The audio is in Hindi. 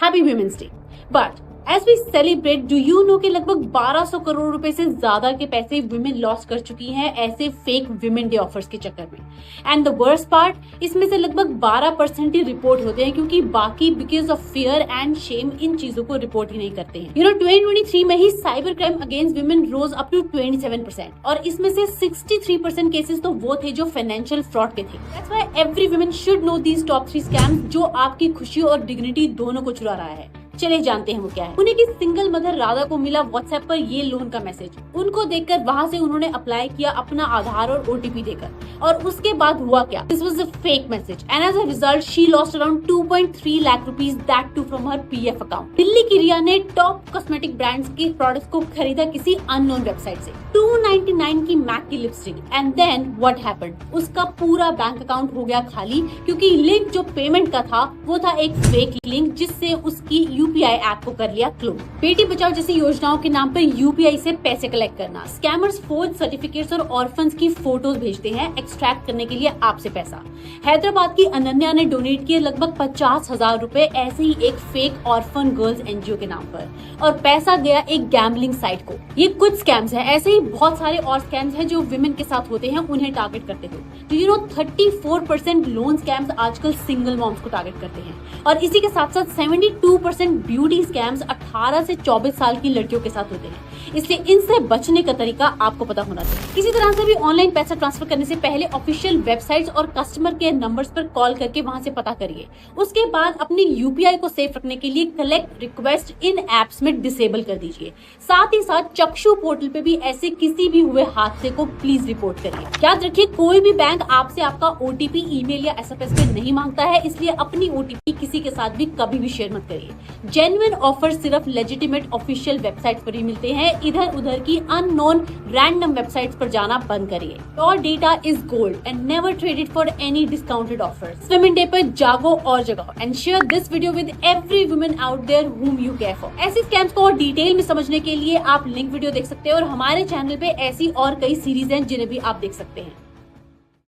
Happy women's day. But as we celebrate, do you know कि लगभग 1200 करोड़ रुपए से ज्यादा के पैसे वुमेन लॉस कर चुकी हैं ऐसे फेक वुमेन डे ऑफर्स के चक्कर में। एंड द वर्स्ट पार्ट, इसमें से लगभग 12% ही रिपोर्ट होते हैं, क्योंकि बाकी because of fear and shame इन चीजों को रिपोर्ट ही नहीं करते हैं। 2023 में ही cyber crime against women rose up to 27%, और इसमें से 63% केसेस तो वो थे जो फाइनेंशियल फ्रॉड के थे। That's why every women should know these top 3 scams जो आपकी खुशी और डिग्निटी दोनों को चुरा रहा है। चले जानते हैं वो क्या है। पुणे की सिंगल मदर राधा को मिला व्हाट्सएप पर ये लोन का मैसेज। उनको देखकर वहां से उन्होंने अप्लाई किया अपना आधार और ओटीपी देकर, और उसके बाद हुआ क्या? This was a fake message and as a result she lost around 2.3 lakh rupees, that too from her PF account. Delhi की रिया ने टॉप कॉस्मेटिक ब्रांड्स के प्रोडक्ट्स को खरीदा किसी अननोन वेबसाइट से, 299 की मैक की lipstick, and then what happened? उसका पूरा बैंक अकाउंट हो गया खाली, क्योंकि लिंक जो पेमेंट का था वो था एक फेक लिंक, जिससे उसकी यूपीआई ऐप को कर लिया क्लोज। बेटी बचाओ जैसी योजनाओं के नाम पर यूपीआई से पैसे कलेक्ट करना, स्कैमर्स फोर्ज सर्टिफिकेट्स और ऑर्फन्स की फोटोज भेजते हैं एक्सट्रैक्ट करने के लिए आपसे पैसा। हैदराबाद की अनन्या ने डोनेट किए लगभग 50,000 रुपए ऐसे ही एक फेक ऑर्फन गर्ल्स एनजीओ के नाम पर, और पैसा गया एक गैम्बलिंग साइट को। ये कुछ स्कैम्स हैं, ऐसे ही बहुत सारे और स्कैम्स हैं जो विमेन के साथ होते हैं, उन्हें टारगेट करते हुए। तो 34% लोन स्कैम्स आजकल सिंगल मॉम्स को टारगेट करते हैं, और इसी के साथ साथ 72% ब्यूटी स्कैम्स 18 से 24 साल की लड़कियों के साथ होते हैं। इसलिए इनसे बचने का तरीका आपको पता होना चाहिए। किसी तरह से भी ऑनलाइन पैसा ट्रांसफर करने से पहले ऑफिशियल वेबसाइट्स और कस्टमर केयर नंबर्स पर कॉल करके वहां से पता करिए। उसके बाद अपनी यूपीआई को सेफ रखने के लिए कलेक्ट रिक्वेस्ट इन एप्स में डिसेबल कर दीजिए। साथ ही साथ चक्षु पोर्टल पे भी ऐसे किसी भी हुए हादसे को प्लीज रिपोर्ट करिए। याद रखिए, कोई भी बैंक आपसे आपका ओटीपी, ईमेल या एसएमएस पे नहीं मांगता है, इसलिए अपनी ओटीपी किसी के साथ भी कभी भी शेयर मत करिए। जेन्युइन ऑफर सिर्फ लेजिटिमेट ऑफिशियल वेबसाइट पर ही मिलते हैं, इधर उधर की अननोन रैंडम वेबसाइट्स पर जाना बंद करिए। Your data is gold and never trade it for any discounted offers. Women day पर जागो और जगाओ and share this video with every woman out there whom you care for। ऐसी स्कैम्स को और डिटेल में समझने के लिए आप लिंक वीडियो देख सकते हैं, और हमारे चैनल पे ऐसी और कई सीरीज हैं जिन्हें भी आप देख सकते हैं।